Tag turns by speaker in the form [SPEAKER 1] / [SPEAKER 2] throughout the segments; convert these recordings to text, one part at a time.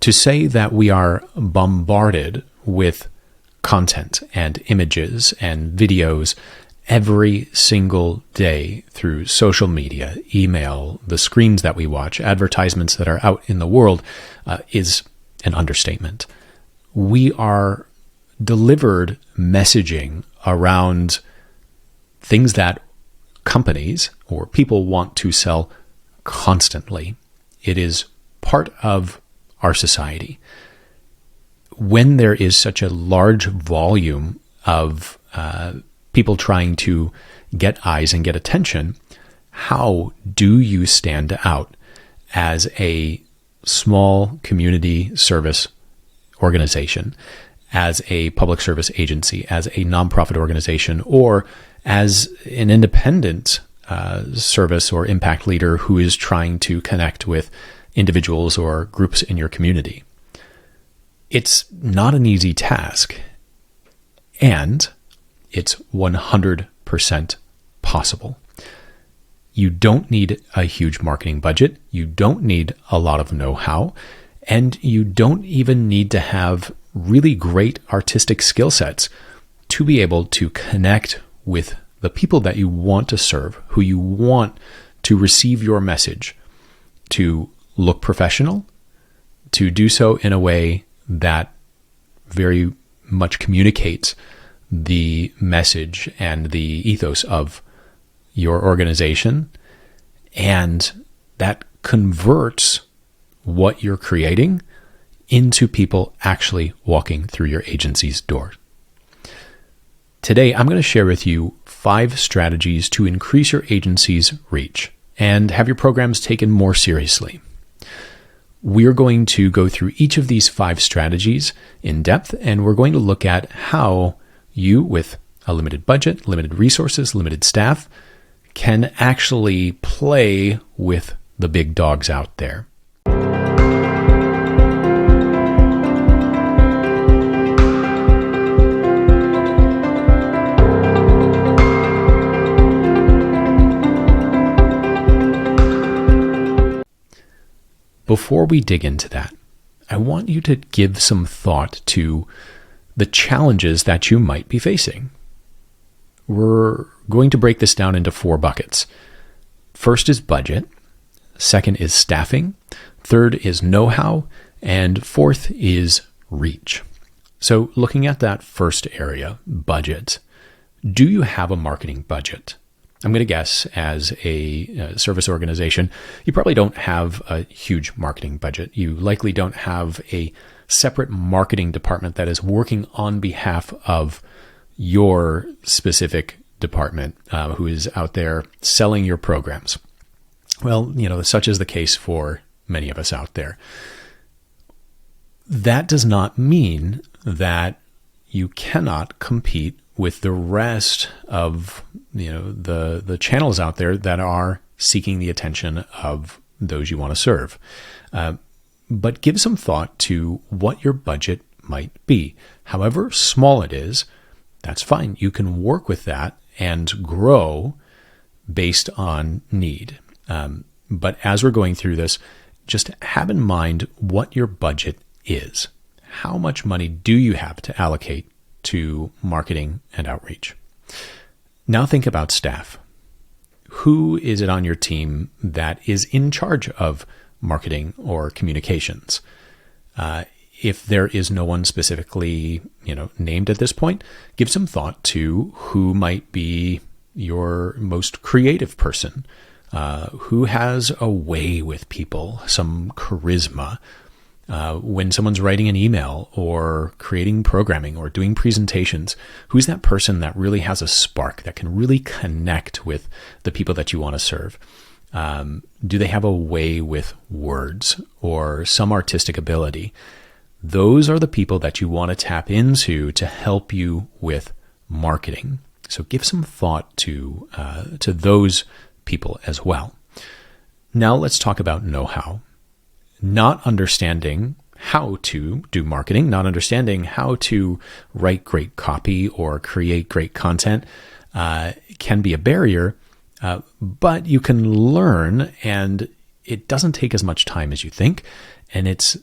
[SPEAKER 1] To say that we are bombarded with content and images and videos every single day through social media, email, the screens that we watch, advertisements that are out in the world, is an understatement. We are delivered messaging around things that companies or people want to sell constantly. It is part of our society. When there is such a large volume of people trying to get eyes and get attention, how do you stand out as a small community service organization, as a public service agency, as a nonprofit organization, or as an independent service or impact leader who is trying to connect with individuals or groups in your community? It's not an easy task, and it's 100% possible. You don't need a huge marketing budget. You don't need a lot of know-how, and you don't even need to have really great artistic skill sets to be able to connect with the people that you want to serve, who you want to receive your message, to look professional, to do so in a way that very much communicates the message and the ethos of your organization, and that converts what you're creating into people actually walking through your agency's door. Today, I'm going to share with you 5 strategies to increase your agency's reach and have your programs taken more seriously. We're going to go through each of these 5 strategies in depth, and we're going to look at how you, with a limited budget, limited resources, limited staff, can actually play with the big dogs out there. Before we dig into that, I want you to give some thought to the challenges that you might be facing. We're going to break this down into 4 buckets. First is budget. Second is staffing. Third is know-how. And fourth is reach. So looking at that first area, budget, do you have a marketing budget? I'm going to guess as a service organization, you probably don't have a huge marketing budget. You likely don't have a separate marketing department that is working on behalf of your specific department who is out there selling your programs. Well, such is the case for many of us out there. That does not mean that you cannot compete with the rest of the channels out there that are seeking the attention of those you want to serve. But give some thought to what your budget might be. However small it is, that's fine. You can work with that and grow based on need. But as we're going through this, just have in mind what your budget is. How much money do you have to allocate to marketing and outreach? Now think about staff. Who is it on your team that is in charge of marketing or communications? If there is no one specifically, named at this point, give some thought to who might be your most creative person, who has a way with people, some charisma. When someone's writing an email or creating programming or doing presentations, who's that person that really has a spark that can really connect with the people that you want to serve? Do they have a way with words or some artistic ability? Those are the people that you want to tap into to help you with marketing. So give some thought to those people as well. Now let's talk about know-how. Not understanding how to do marketing, not understanding how to write great copy or create great content can be a barrier, but you can learn, and it doesn't take as much time as you think, and it's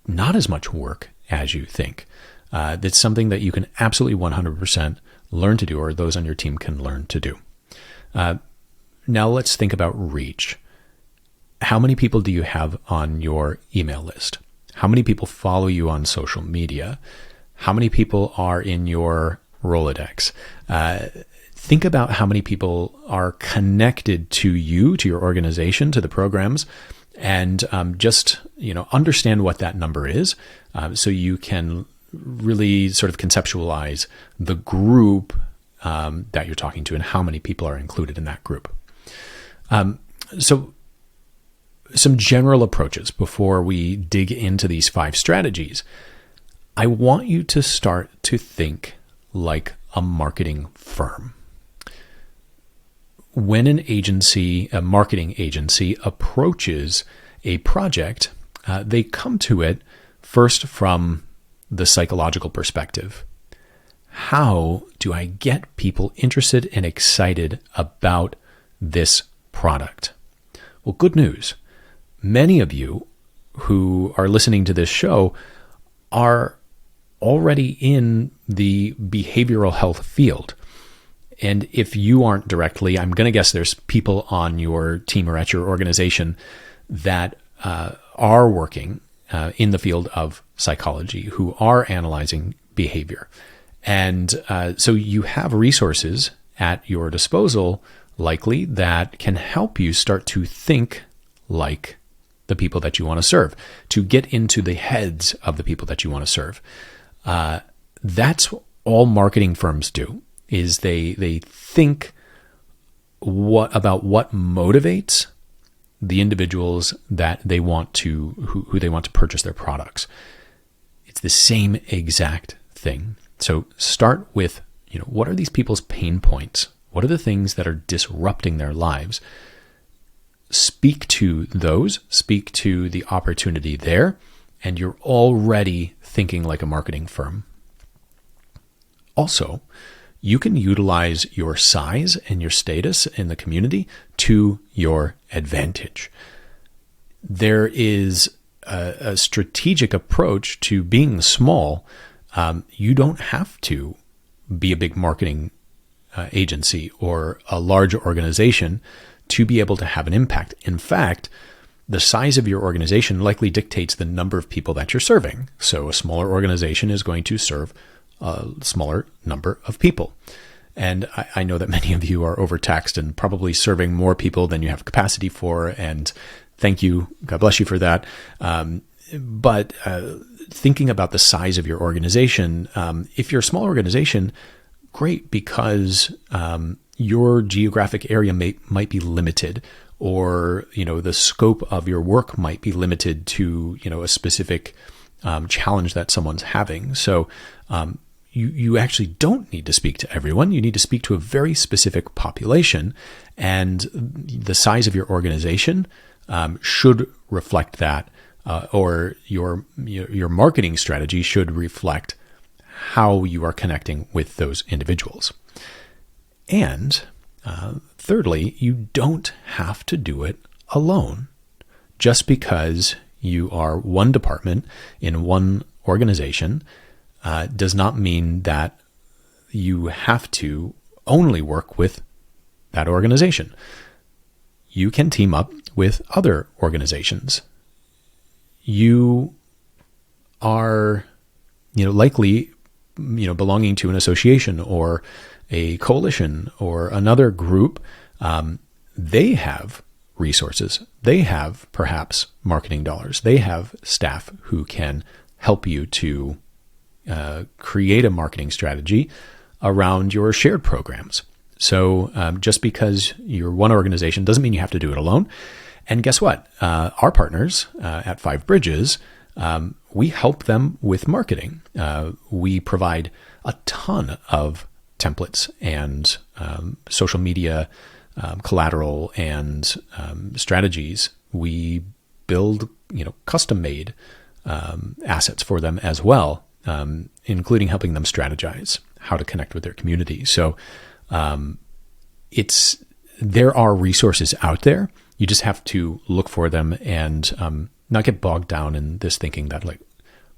[SPEAKER 1] not as much work as you think. That's something that you can absolutely 100% learn to do, or those on your team can learn to do. Now let's think about reach. How many people do you have on your email list? How many people follow you on social media? How many people are in your Rolodex? Think about how many people are connected to you, to your organization, to the programs, and just understand what that number is, so you can really sort of conceptualize the group that you're talking to and how many people are included in that group. So some general approaches before we dig into these 5 strategies. I want you to start to think like a marketing firm. When an agency, a marketing agency, approaches a project, they come to it first from the psychological perspective. How do I get people interested and excited about this product? Well, good news. Many of you who are listening to this show are already in the behavioral health field. And if you aren't directly, I'm going to guess there's people on your team or at your organization that are working in the field of psychology, who are analyzing behavior. And so you have resources at your disposal, likely, that can help you start to think like the people that you want to serve, to get into the heads of the people that you want to serve. That's all marketing firms do, is they think about what motivates the individuals that they want to, who they want to purchase their products. It's the same exact thing. So start with, what are these people's pain points? What are the things that are disrupting their lives? Speak to those, speak to the opportunity there, and you're already thinking like a marketing firm. Also, you can utilize your size and your status in the community to your advantage. There is a strategic approach to being small. You don't have to be a big marketing agency or a large organization to be able to have an impact. In fact, the size of your organization likely dictates the number of people that you're serving. So a smaller organization is going to serve a smaller number of people. And I know that many of you are overtaxed and probably serving more people than you have capacity for. And thank you. God bless you for that. But thinking about the size of your organization, if you're a small organization, great, because your geographic area might be limited, or the scope of your work might be limited to a specific challenge that someone's having. So you actually don't need to speak to everyone. You need to speak to a very specific population, and the size of your organization should reflect that, or your marketing strategy should reflect how you are connecting with those individuals. And thirdly, you don't have to do it alone. Just because you are one department in one organization does not mean that you have to only work with that organization. You can team up with other organizations. You are, likely, belonging to an association or a coalition or another group. They have resources. They have perhaps marketing dollars. They have staff who can help you to create a marketing strategy around your shared programs. So just because you're one organization doesn't mean you have to do it alone. And guess what? Our partners at Five Bridges, we help them with marketing. We provide a ton of templates and social media collateral and strategies. We build, custom-made assets for them as well, including helping them strategize how to connect with their community. So there are resources out there. You just have to look for them and not get bogged down in this thinking that, like,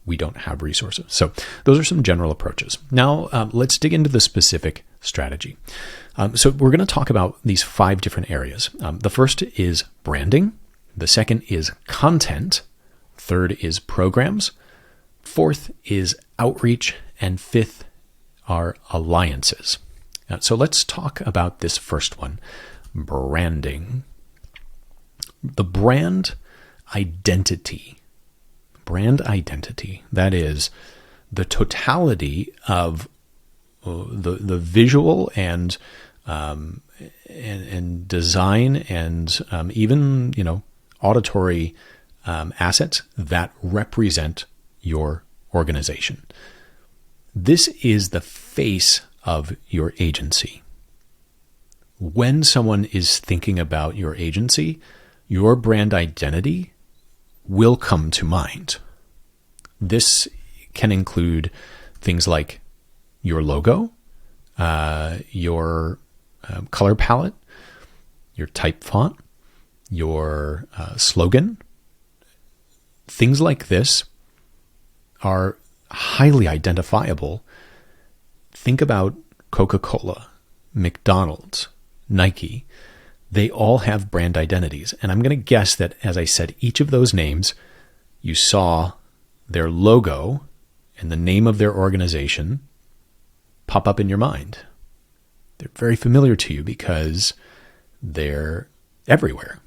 [SPEAKER 1] we don't have resources. So those are some general approaches. Now, let's dig into the specific strategy. So we're going to talk about these 5 different areas. The first is branding. The second is content. Third is programs. Fourth is outreach. And fifth are alliances. So let's talk about this first one, branding. The brand identity. That is the totality of the visual and design and even auditory assets that represent your organization. This is the face of your agency. When someone is thinking about your agency, your brand identity will come to mind. This can include things like your logo, your color palette, your type font, your slogan. Things like this are highly identifiable. Think about Coca-Cola, McDonald's, Nike. They all have brand identities. And I'm going to guess that, as I said, each of those names, you saw their logo and the name of their organization pop up in your mind. They're very familiar to you because they're everywhere.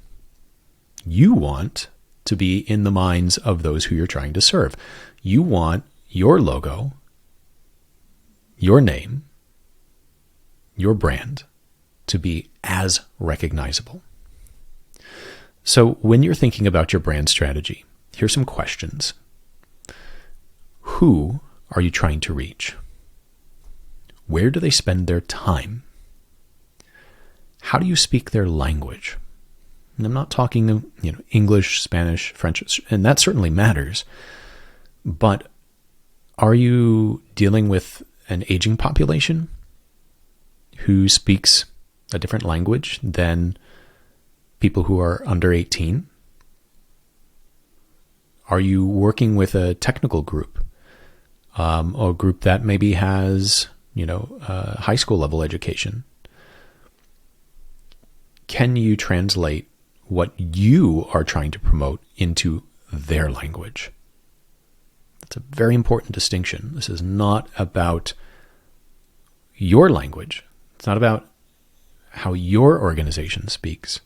[SPEAKER 1] You want to be in the minds of those who you're trying to serve. You want your logo, your name, your brand to be as recognizable. So when you're thinking about your brand strategy, here's some questions. Who are you trying to reach? Where do they spend their time? How do you speak their language? And I'm not talking, English, Spanish, French, and that certainly matters. But are you dealing with an aging population who speaks a different language than people who are under 18? Are you working with a technical group, or a group that maybe has, high school level education? Can you translate what you are trying to promote into their language? That's a very important distinction. This is not about your language. It's not about how your organization speaks.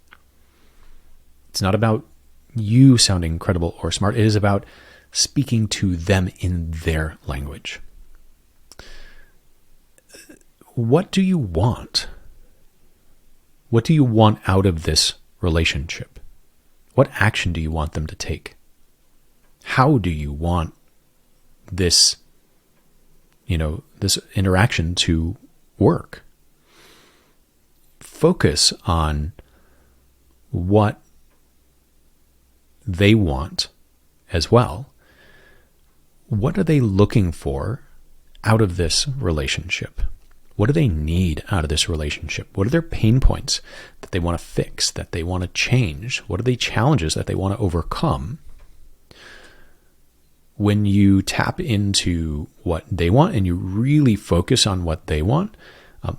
[SPEAKER 1] It's not about you sounding credible or smart. It is about speaking to them in their language. What do you want? What do you want out of this relationship? What action do you want them to take? How do you want this, this interaction to work? Focus on what they want as well. What are they looking for out of this relationship? What do they need out of this relationship? What are their pain points that they want to fix, that they want to change? What are the challenges that they want to overcome? When you tap into what they want and you really focus on what they want,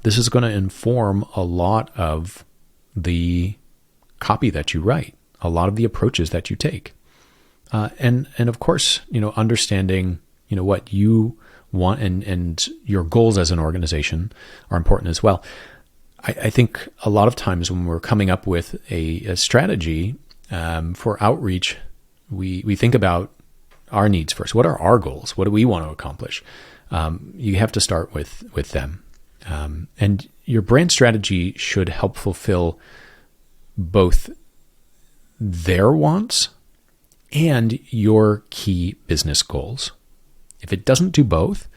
[SPEAKER 1] this is going to inform a lot of the copy that you write, a lot of the approaches that you take. And of course, understanding, what you want and your goals as an organization are important as well. I think a lot of times when we're coming up with a strategy for outreach, we think about our needs first. What are our goals? What do we want to accomplish? You have to start with them. And your brand strategy should help fulfill both their wants and your key business goals. If it doesn't do both,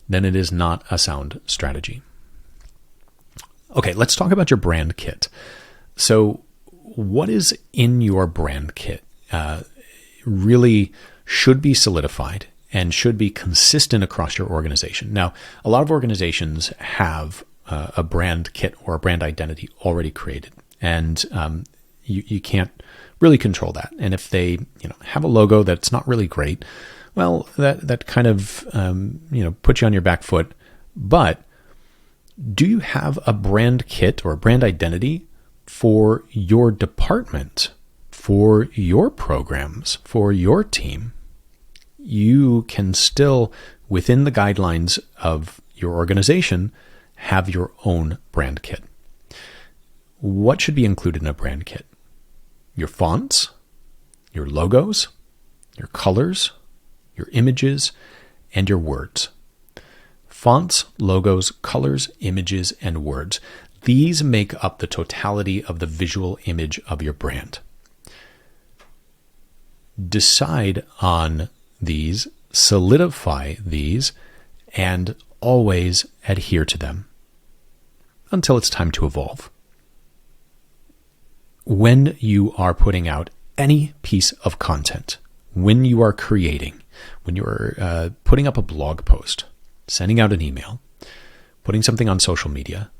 [SPEAKER 1] then it is not a sound strategy. Okay, let's talk about your brand kit. So what is in your brand kit really should be solidified and should be consistent across your organization. Now, a lot of organizations have a brand kit or a brand identity already created, and you can't really control that. And if they have a logo that's not really great, well, that kind of puts you on your back foot. But do you have a brand kit or a brand identity for your department, for your programs, for your team? You can still, within the guidelines of your organization, have your own brand kit. What should be included in a brand kit? Your fonts, your logos, your colors, your images, and your words. Fonts, logos, colors, images, and words. These make up the totality of the visual image of your brand. Decide on these, solidify these, and always adhere to them until it's time to evolve. When you are putting out any piece of content, when you are creating, when you are putting up a blog post, sending out an email, putting something on social media,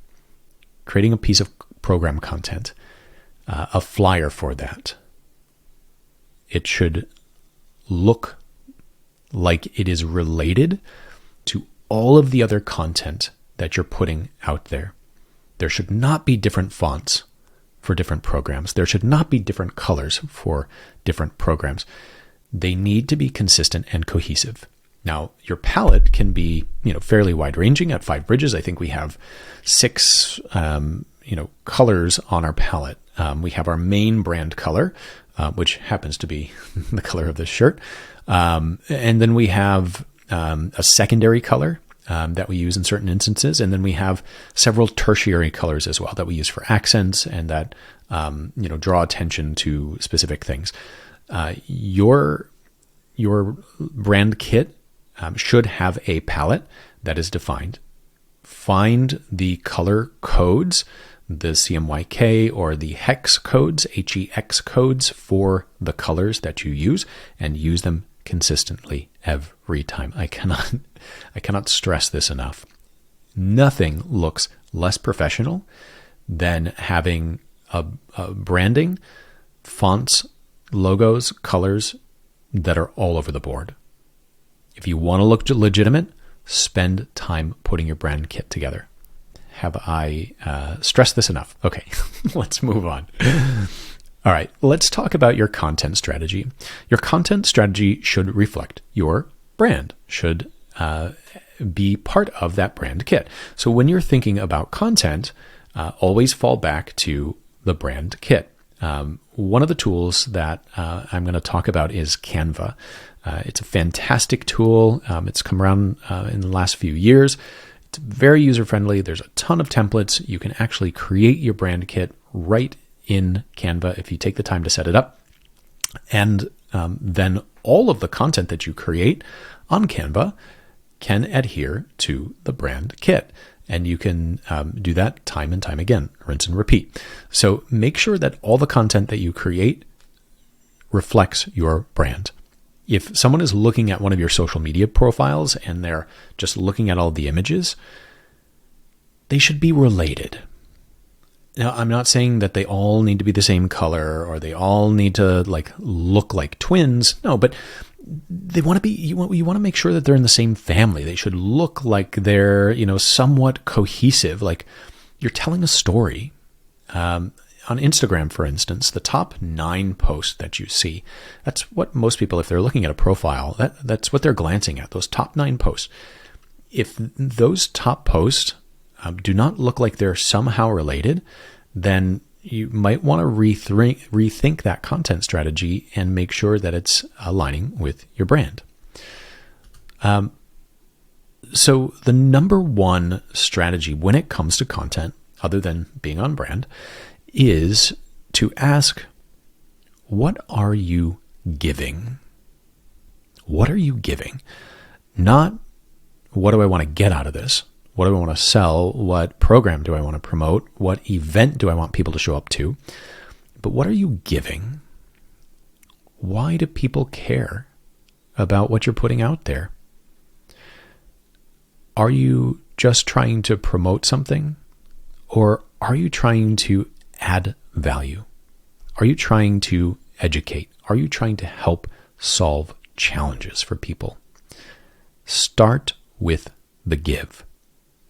[SPEAKER 1] creating a piece of program content, a flyer for that, it should look like it is related to all of the other content that you're putting out there. There should not be different fonts for different programs. There should not be different colors for different programs. They need to be consistent and cohesive. Now, your palette can be, fairly wide-ranging. At Five Bridges, I think we have 6, colors on our palette. We have our main brand color, which happens to be the color of this shirt. And then we have a secondary color that we use in certain instances. And then we have several tertiary colors as well that we use for accents and that, draw attention to specific things. Your brand kit should have a palette that is defined. Find the color codes, the CMYK or the hex codes, HEX codes for the colors that you use, and use them consistently every time. I cannot stress this enough. Nothing looks less professional than having a branding, fonts, logos, colors that are all over the board. If you want to look legitimate, spend time putting your brand kit together. Have I stressed this enough? Okay, let's move on. All right, let's talk about your content strategy. Your content strategy should reflect your brand, should be part of that brand kit. So when you're thinking about content, always fall back to the brand kit. One of the tools that I'm going to talk about is Canva. It's a fantastic tool. It's come around in the last few years. It's very user-friendly. There's a ton of templates. You can actually create your brand kit right in Canva if you take the time to set it up. And then all of the content that you create on Canva can adhere to the brand kit. And you can do that time and time again, rinse and repeat. So make sure that all the content that you create reflects your brand. If someone is looking at one of your social media profiles and they're just looking at all the images, they should be related. Now, I'm not saying that they all need to be the same color or they all need to look like twins. No, but they want to be, you want to make sure that they're in the same family. They should look like they're, somewhat cohesive, like you're telling a story. On Instagram, for instance, the top 9 posts that you see, that's what most people, if they're looking at a profile, that's what they're glancing at, those top 9 posts. If those top posts do not look like they're somehow related, then you might want to rethink that content strategy and make sure that it's aligning with your brand. So the number one strategy when it comes to content, other than being on brand, is to ask, what are you giving? What are you giving? Not, what do I want to get out of this? What do I want to sell? What program do I want to promote? What event do I want people to show up to? But what are you giving? Why do people care about what you're putting out there? Are you just trying to promote something? Or are you trying to add value? Are you trying to educate? Are you trying to help solve challenges for people. Start with the give.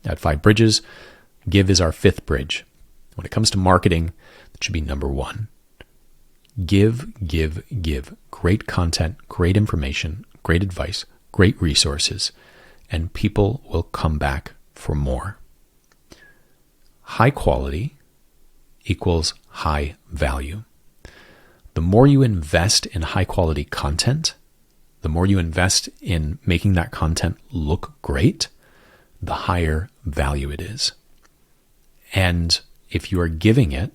[SPEAKER 1] At 5 Bridges, give is our 5th bridge. When it comes to marketing, that should be number 1. Give, give, give. Great content, great information, great advice, great resources, and people will come back for more. High quality equals high value. The more you invest in high quality content, the more you invest in making that content look great, the higher value it is. And if you are giving it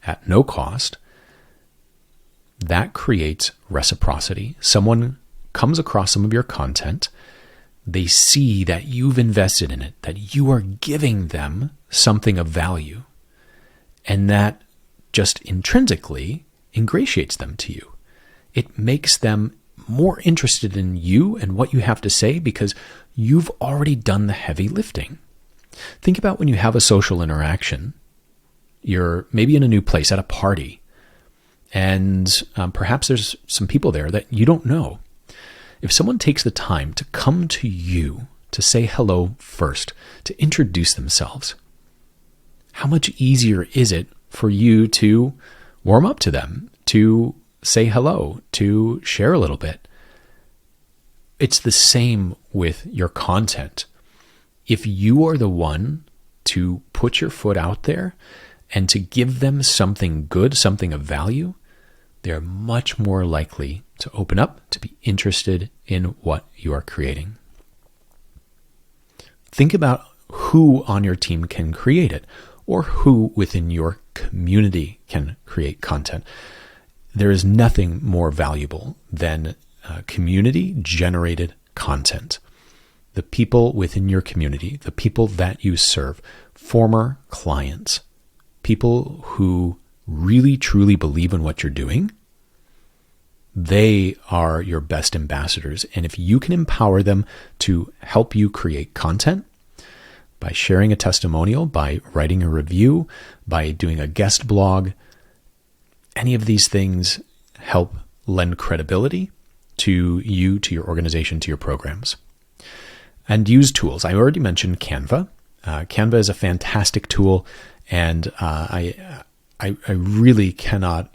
[SPEAKER 1] at no cost, that creates reciprocity. Someone comes across some of your content, they see that you've invested in it, that you are giving them something of value, and that just intrinsically ingratiates them to you. It makes them more interested in you and what you have to say because you've already done the heavy lifting. Think about when you have a social interaction. You're maybe in a new place at a party, and perhaps there's some people there that you don't know. If someone takes the time to come to you to say hello first, to introduce themselves, how much easier is it for you to warm up to them, to say hello, to share a little bit? It's the same with your content. If you are the one to put your foot out there and to give them something good, something of value, they're much more likely to open up, to be interested in what you are creating. Think about who on your team can create it, or who within your community can create content. There is nothing more valuable than community-generated content. The people within your community, the people that you serve, former clients, people who really truly believe in what you're doing, they are your best ambassadors. And if you can empower them to help you create content by sharing a testimonial, by writing a review, by doing a guest blog, any of these things help lend credibility to you, to your organization, to your programs. And use tools. I already mentioned Canva. Canva is a fantastic tool, and I really cannot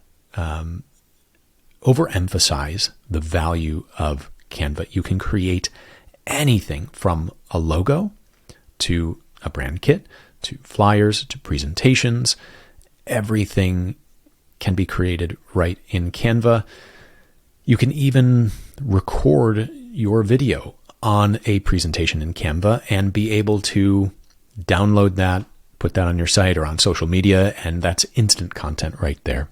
[SPEAKER 1] overemphasize the value of Canva. You can create anything from a logo to a brand kit, to flyers, to presentations. Everything can be created right in Canva. You can even record your video on a presentation in Canva and be able to download that, put that on your site or on social media, and that's instant content right there.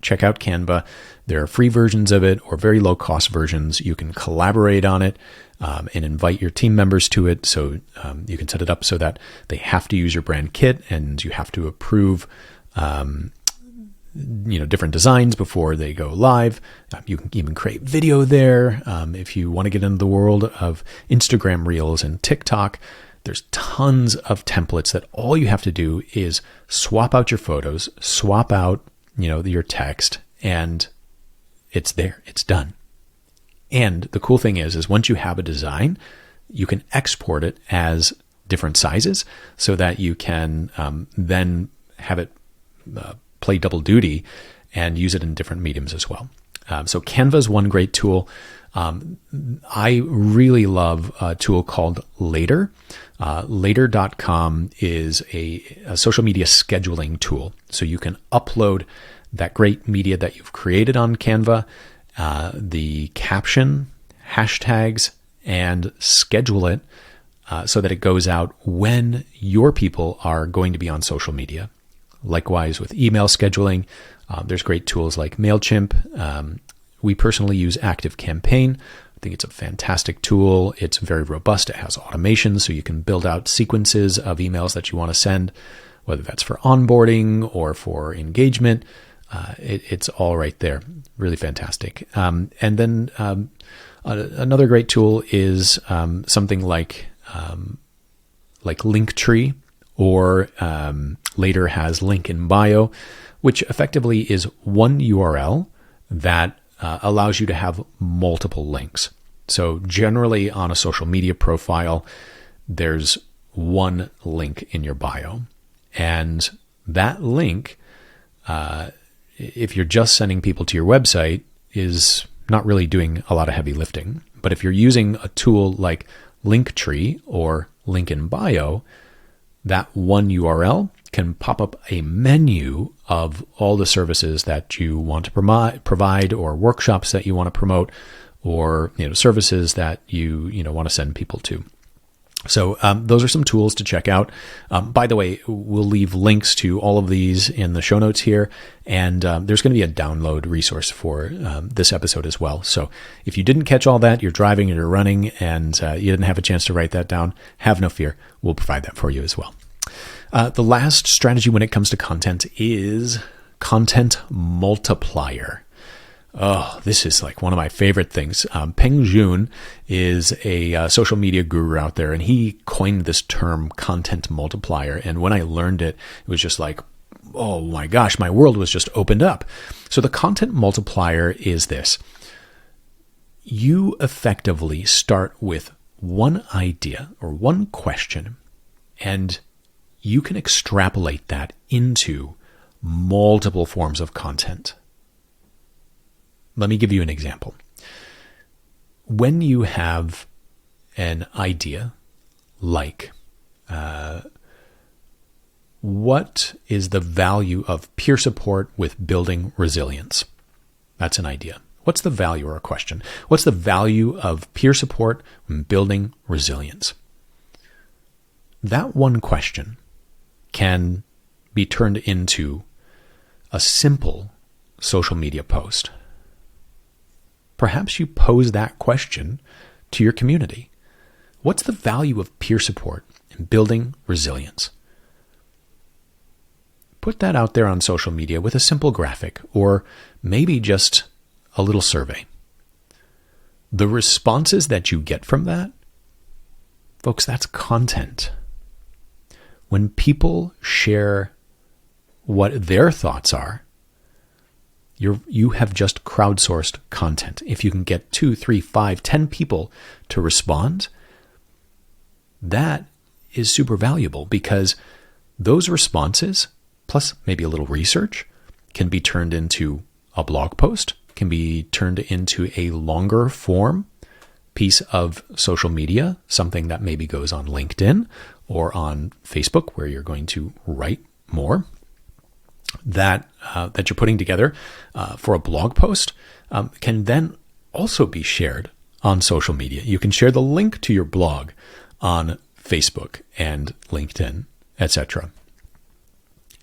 [SPEAKER 1] Check out Canva. There are free versions of it or very low cost versions. You can collaborate on it and invite your team members to it. So you can set it up so that they have to use your brand kit and you have to approve different designs before they go live. You can even create video there. If you want to get into the world of Instagram Reels and TikTok, there's tons of templates that all you have to do is swap out your photos, swap out your text, and it's there. It's done. And the cool thing is once you have a design, you can export it as different sizes so that you can then have it play double duty and use it in different mediums as well. So Canva is one great tool. I really love a tool called Later. Later.com is a social media scheduling tool. So you can upload that great media that you've created on Canva, the caption, hashtags, and schedule it so that it goes out when your people are going to be on social media. Likewise with email scheduling, there's great tools like MailChimp. We personally use ActiveCampaign. I think it's a fantastic tool. It's very robust. It has automation, so you can build out sequences of emails that you want to send, whether that's for onboarding or for engagement. It's all right there. Really fantastic. And then another great tool is something like Linktree, or Later has link in bio, which effectively is one URL that allows you to have multiple links. So generally on a social media profile, there's one link in your bio. And that link, if you're just sending people to your website, is not really doing a lot of heavy lifting. But if you're using a tool like Linktree or Link in Bio, that one URL can pop up a menu of all the services that you want to provide, or workshops that you want to promote, or services that you want to send people to. So those are some tools to check out. By the way, we'll leave links to all of these in the show notes here, and there's going to be a download resource for this episode as well. So if you didn't catch all that, you're driving or you're running, and you didn't have a chance to write that down, have no fear. We'll provide that for you as well. The last strategy when it comes to content is content multiplier. Oh, this is like one of my favorite things. Peng Joon is a social media guru out there, and he coined this term content multiplier. And when I learned it, it was just like, oh my gosh, my world was just opened up. So the content multiplier is this. You effectively start with one idea or one question, and you can extrapolate that into multiple forms of content. Let me give you an example. When you have an idea like, what is the value of peer support with building resilience? That's an idea. What's the value, or a question? What's the value of peer support when building resilience? That one question can be turned into a simple social media post. Perhaps you pose that question to your community. What's the value of peer support in building resilience? Put that out there on social media with a simple graphic, or maybe just a little survey. The responses that you get from that, folks, that's content. When people share what their thoughts are, you have just crowdsourced content. If you can get 2, 3, 5, 10 people to respond, that is super valuable, because those responses, plus maybe a little research, can be turned into a blog post, can be turned into a longer form piece of social media, something that maybe goes on LinkedIn or on Facebook, where you're going to write more. That you're putting together for a blog post can then also be shared on social media. You can share the link to your blog on Facebook and LinkedIn, etc.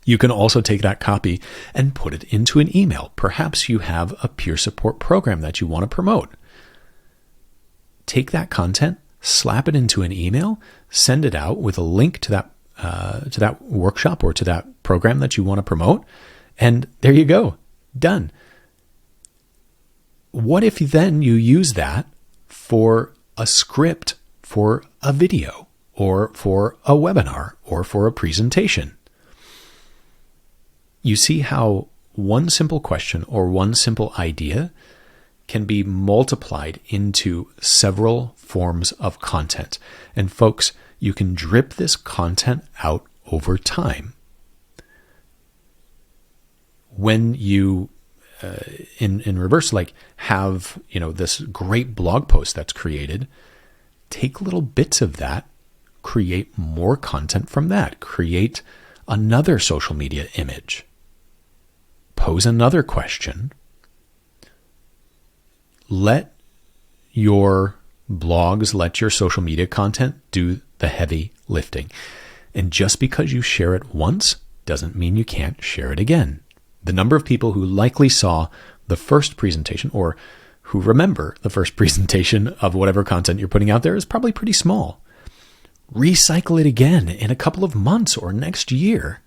[SPEAKER 1] You can also take that copy and put it into an email. Perhaps you have a peer support program that you want to promote. Take that content, slap it into an email, send it out with a link to that workshop or to that program that you want to promote, and there you go, done. What if then you use that for a script for a video, or for a webinar, or for a presentation? You see how one simple question or one simple idea can be multiplied into several forms of content. And folks, you can drip this content out over time. When you, in reverse, like have, this great blog post that's created, take little bits of that, create more content from that, create another social media image, pose another question. Let your blogs, let your social media content do the heavy lifting. And just because you share it once doesn't mean you can't share it again. The number of people who likely saw the first presentation, or who remember the first presentation of whatever content you're putting out there, is probably pretty small. Recycle it again in a couple of months or next year.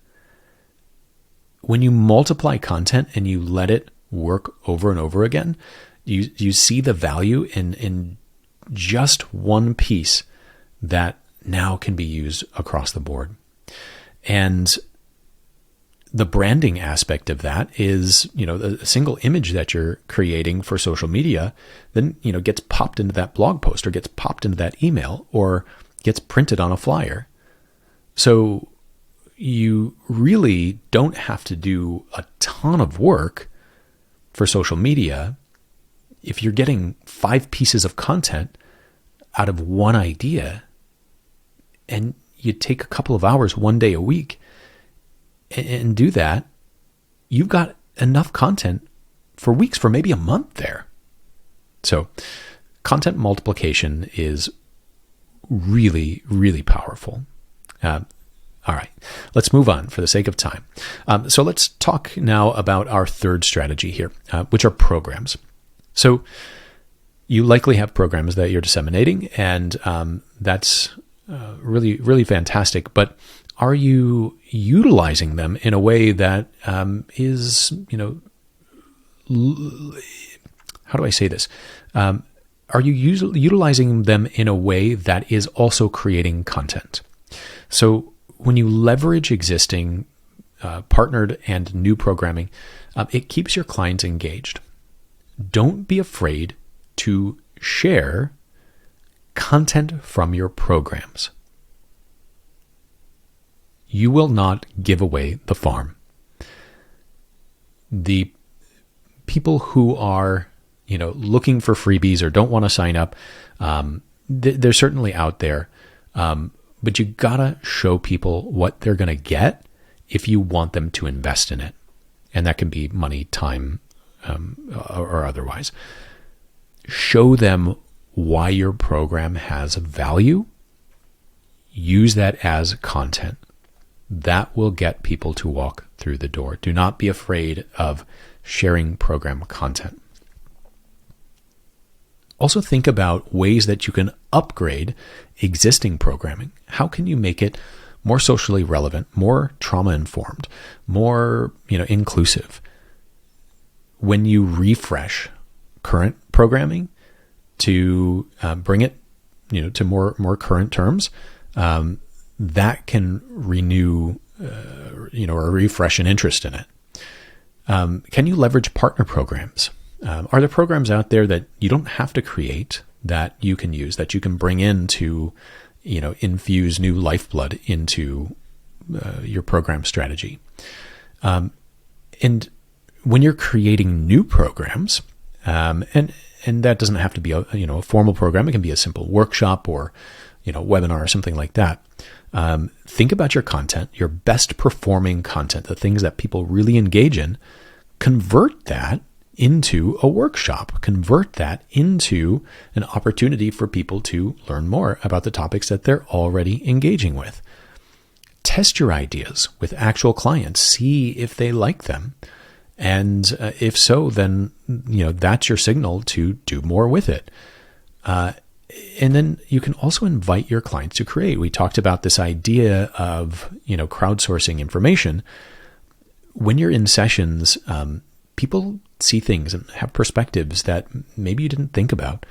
[SPEAKER 1] When you multiply content and you let it work over and over again, you see the value in just one piece that now can be used across the board. And The branding aspect of that is, a single image that you're creating for social media, then, gets popped into that blog post or gets popped into that email or gets printed on a flyer. So you really don't have to do a ton of work for social media if you're getting 5 pieces of content out of one idea, and you take a couple of hours one day a week and do that, you've got enough content for weeks, for maybe a month there. So content multiplication is really, really powerful. All right, let's move on for the sake of time. So let's talk now about our third strategy here, which are programs. So you likely have programs that you're disseminating, and that's really, really fantastic. But are you utilizing them in a way that is, how do I say this? Are you utilizing them in a way that is also creating content? So when you leverage existing partnered and new programming, it keeps your clients engaged. Don't be afraid to share content from your programs. You will not give away the farm. The people who are, looking for freebies or don't want to sign up, they're certainly out there. But you gotta show people what they're going to get if you want them to invest in it. And that can be money, time, or otherwise. Show them why your program has value. Use that as content. That will get people to walk through the door. Do not be afraid of sharing program content. Also think about ways that you can upgrade existing programming. How can you make it more socially relevant, more trauma-informed, more, inclusive? When you refresh current programming to bring it, to more current terms, that can renew, or refresh an interest in it. Can you leverage partner programs? Are there programs out there that you don't have to create that you can use, that you can bring in to, infuse new lifeblood into your program strategy? And when you're creating new programs, and that doesn't have to be a formal program, it can be a simple workshop or webinar or something like that. Think about your content, your best performing content, the things that people really engage in. Convert that into a workshop. Convert that into an opportunity for people to learn more about the topics that they're already engaging with. Test your ideas with actual clients. See if they like them. And if so, then that's your signal to do more with it. And then you can also invite your clients to create. We talked about this idea of, crowdsourcing information. When you're in sessions, people see things and have perspectives that maybe you didn't think about.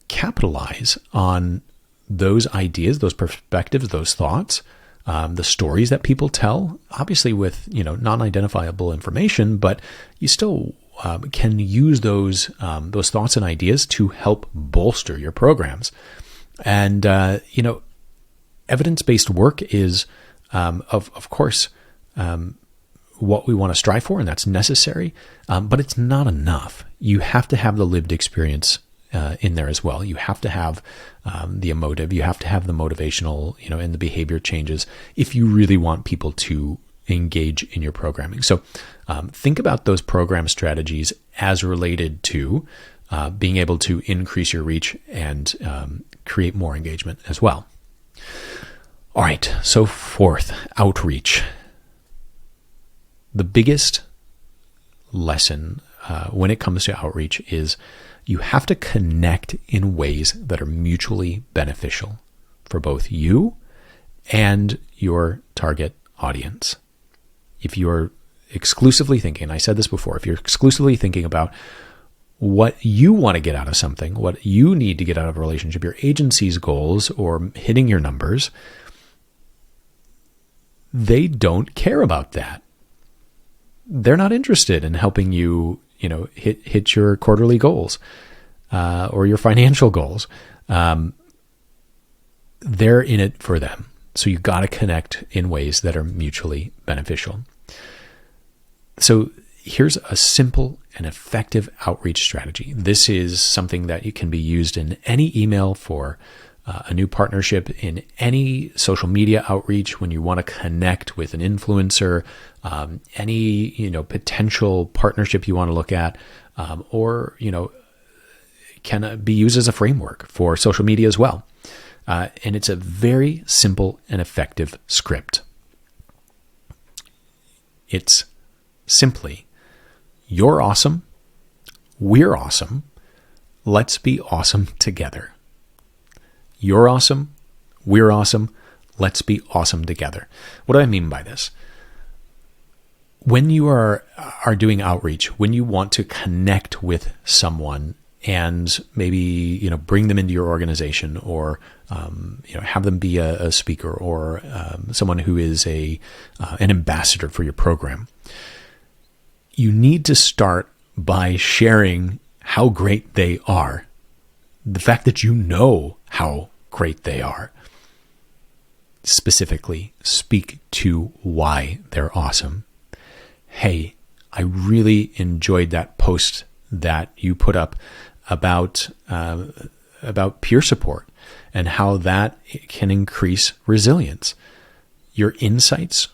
[SPEAKER 1] Capitalize on those ideas, those perspectives, those thoughts, the stories that people tell, obviously with, non-identifiable information, but you still can use those thoughts and ideas to help bolster your programs. And, evidence-based work is, of course, what we want to strive for, and that's necessary, but it's not enough. You have to have the lived experience in there as well. You have to have the emotive, you have to have the motivational, and the behavior changes if you really want people to engage in your programming. So think about those program strategies as related to being able to increase your reach and create more engagement as well. All right, so fourth, outreach. The biggest lesson when it comes to outreach is you have to connect in ways that are mutually beneficial for both you and your target audience. If you're exclusively thinking, and I said this before, if you're exclusively thinking about what you want to get out of something, what you need to get out of a relationship, your agency's goals, or hitting your numbers, they don't care about that. They're not interested in helping you, hit your quarterly goals or your financial goals. They're in it for them. So you got to connect in ways that are mutually beneficial. So here's a simple and effective outreach strategy. This is something that can be used in any email for a new partnership, in any social media outreach when you want to connect with an influencer, any potential partnership you want to look at, or can be used as a framework for social media as well. And it's a very simple and effective script. It's simply, you're awesome, we're awesome, let's be awesome together. You're awesome, we're awesome, let's be awesome together. What do I mean by this? When you are doing outreach, when you want to connect with someone and maybe bring them into your organization, or have them be a speaker, or someone who is an ambassador for your program, you need to start by sharing how great they are. The fact that you know how great they are. Specifically, speak to why they're awesome. Hey, I really enjoyed that post that you put up about peer support and how that can increase resilience. Your insights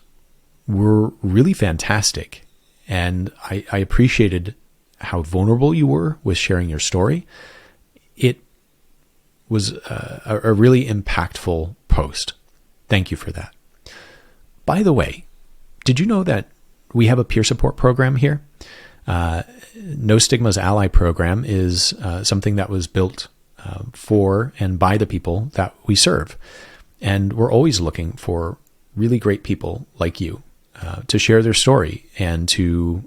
[SPEAKER 1] were really fantastic, and I appreciated how vulnerable you were with sharing your story. It was a really impactful post. Thank you for that. By the way, did you know that we have a peer support program here? No Stigma's Ally program is something that was built for and by the people that we serve. And we're always looking for really great people like you to share their story and to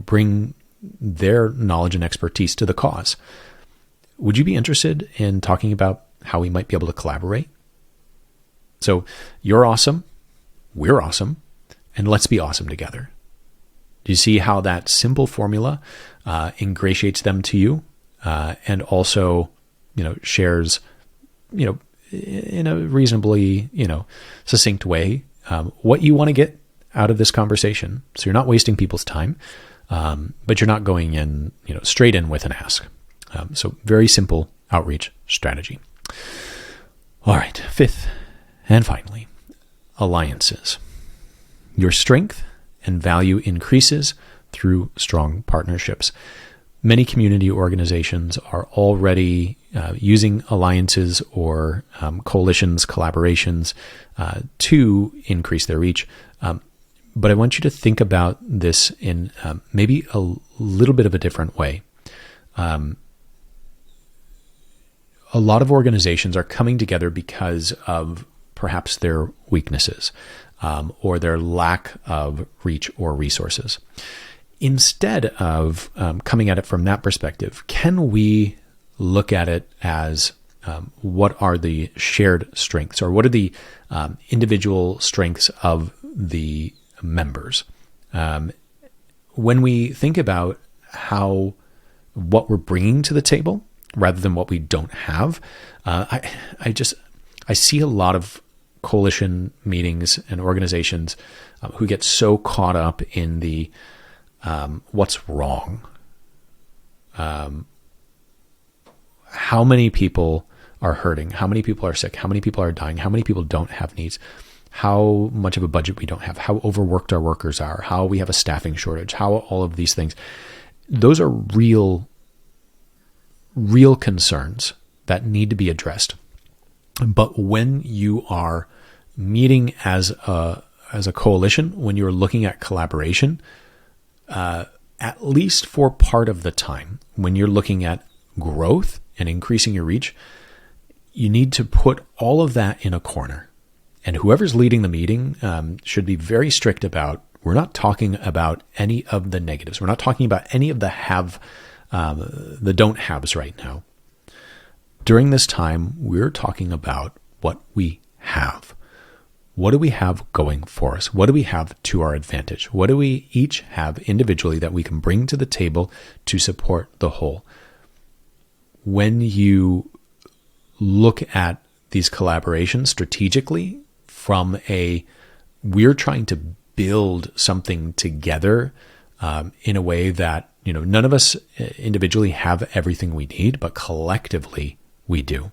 [SPEAKER 1] bring their knowledge and expertise to the cause. Would you be interested in talking about how we might be able to collaborate? So you're awesome, we're awesome, and let's be awesome together. Do you see how that simple formula ingratiates them to you, and also, shares, in a reasonably, succinct way, what you want to get out of this conversation? So you're not wasting people's time, but you're not going in, straight in with an ask. So very simple outreach strategy. All right, fifth and finally, alliances. Your strength and value increases through strong partnerships. Many community organizations are already using alliances or coalitions, collaborations to increase their reach. But I want you to think about this in maybe a little bit of a different way. A lot of organizations are coming together because of perhaps their weaknesses, or their lack of reach or resources. Instead of coming at it from that perspective, can we look at it as what are the shared strengths, or what are the individual strengths of the members? When we think about what we're bringing to the table rather than what we don't have, I see a lot of coalition meetings and organizations who get so caught up in the what's wrong. How many people are hurting? How many people are sick? How many people are dying? How many people don't have needs? How much of a budget we don't have? How overworked our workers are? How we have a staffing shortage? How all of these things. Those are real concerns that need to be addressed. But when you are meeting as a coalition, when you're looking at collaboration, at least for part of the time, when you're looking at growth and increasing your reach, you need to put all of that in a corner. And whoever's leading the meeting should be very strict about, we're not talking about any of the negatives. We're not talking about any of the don't haves right now. During this time, we're talking about what we have. what do we have going for us? What do we have to our advantage? What do we each have individually that we can bring to the table to support the whole? When you look at these collaborations strategically from we're trying to build something together in a way that, none of us individually have everything we need, but collectively we do.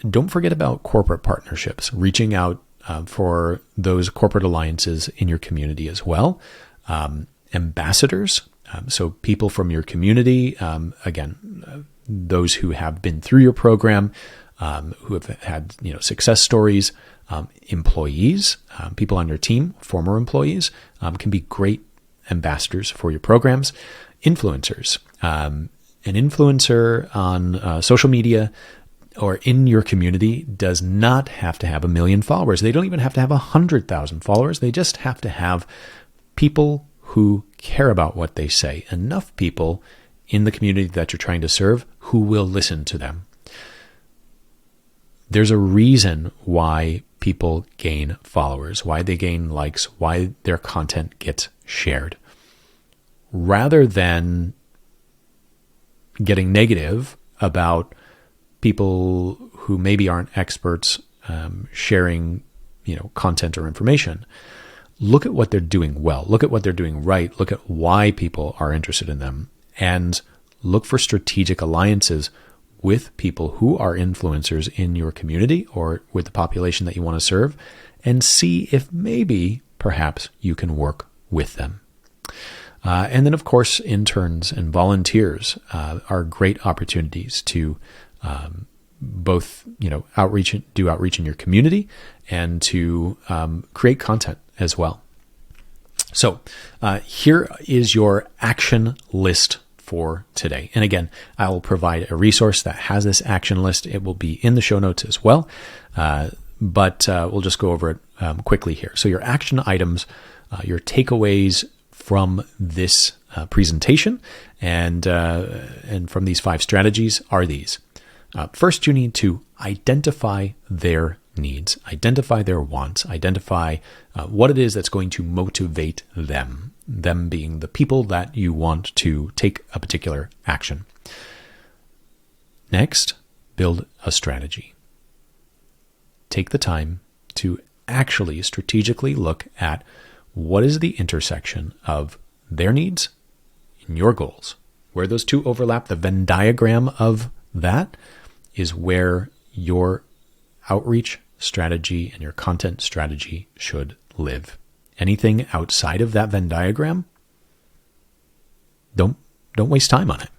[SPEAKER 1] Don't forget about corporate partnerships, reaching out for those corporate alliances in your community as well. Ambassadors, so people from your community, those who have been through your program, who have had success stories, employees, people on your team, former employees, can be great ambassadors for your programs. Influencers, an influencer on social media or in your community does not have to have 1 million followers. They don't even have to have 100,000 followers. They just have to have people who care about what they say, enough people in the community that you're trying to serve who will listen to them. There's a reason why people gain followers, why they gain likes, why their content gets shared. Rather than getting negative about people who maybe aren't experts sharing, content or information, look at what they're doing well. Look at what they're doing right. Look at why people are interested in them, and look for strategic alliances with people who are influencers in your community or with the population that you want to serve, and see if maybe, perhaps, you can work with them. And then, of course, interns and volunteers are great opportunities to both, do outreach in your community and to create content as well. So here is your action list for today. And again, I will provide a resource that has this action list. It will be in the show notes as well, but we'll just go over it quickly here. So your action items, your takeaways from this presentation and from these 5 strategies are these. First, you need to identify their needs, identify their wants, identify what it is that's going to motivate them being the people that you want to take a particular action. Next, build a strategy. Take the time to actually strategically look at what is the intersection of their needs and your goals. Where those two overlap, the Venn diagram of that is where your outreach strategy and your content strategy should live. Anything outside of that Venn diagram, don't waste time on it.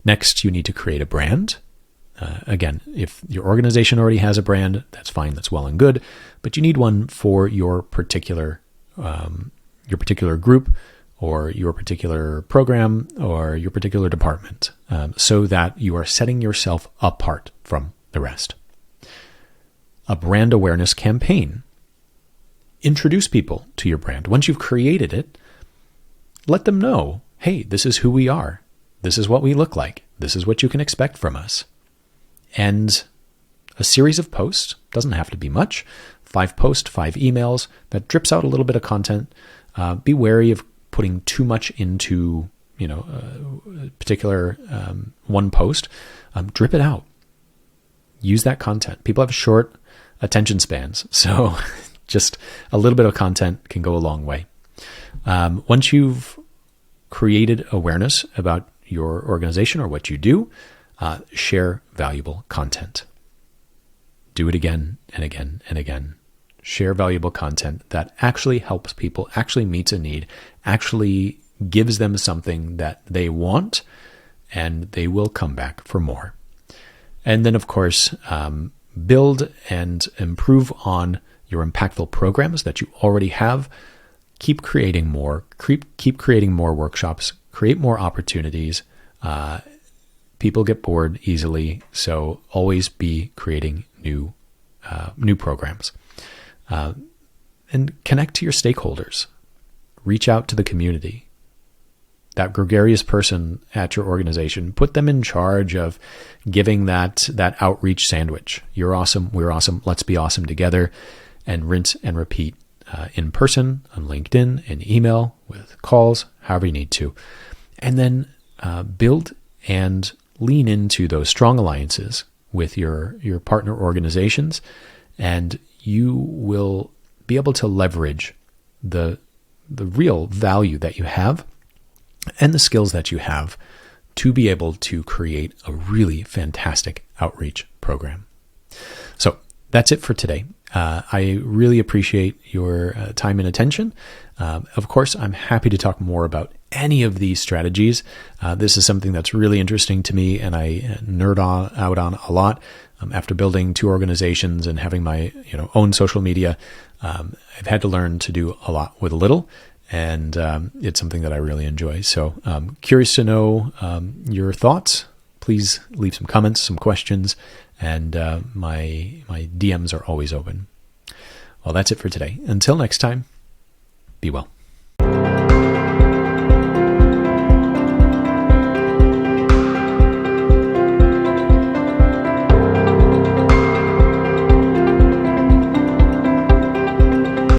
[SPEAKER 1] Next, you need to create a brand. Again, if your organization already has a brand, that's fine, that's well and good, but you need one for your particular group or your particular program or your particular department, so that you are setting yourself apart from the rest. A brand awareness campaign. Introduce people to your brand. Once you've created it, let them know, hey, this is who we are. This is what we look like. This is what you can expect from us. And a series of posts, doesn't have to be much, 5 posts, 5 emails, that drips out a little bit of content. Be wary of putting too much into, a particular one post. Drip it out. Use that content. People have short attention spans, so just a little bit of content can go a long way. Once you've created awareness about your organization or what you do, share valuable content. Do it again and again and again. Share valuable content that actually helps people, actually meets a need, actually gives them something that they want, and they will come back for more. And then, of course, build and improve on your impactful programs that you already have. Keep creating more. Keep creating more workshops. Create more opportunities. People get bored easily, so always be creating new programs. And connect to your stakeholders. Reach out to the community. that gregarious person at your organization, put them in charge of giving that outreach sandwich. You're awesome. We're awesome. Let's be awesome together. And rinse and repeat in person, on LinkedIn, in email, with calls, however you need to. And then build and lean into those strong alliances with your partner organizations, and you will be able to leverage the real value that you have and the skills that you have to be able to create a really fantastic outreach program. So that's it for today. I really appreciate your time and attention. Of course, I'm happy to talk more about any of these strategies. This is something that's really interesting to me, and I nerd out on a lot. After building 2 organizations and having my own social media, I've had to learn to do a lot with a little, and it's something that I really enjoy. So curious to know your thoughts. Please leave some comments, some questions, and my DMs are always open. Well, that's it for today. Until next time, be well.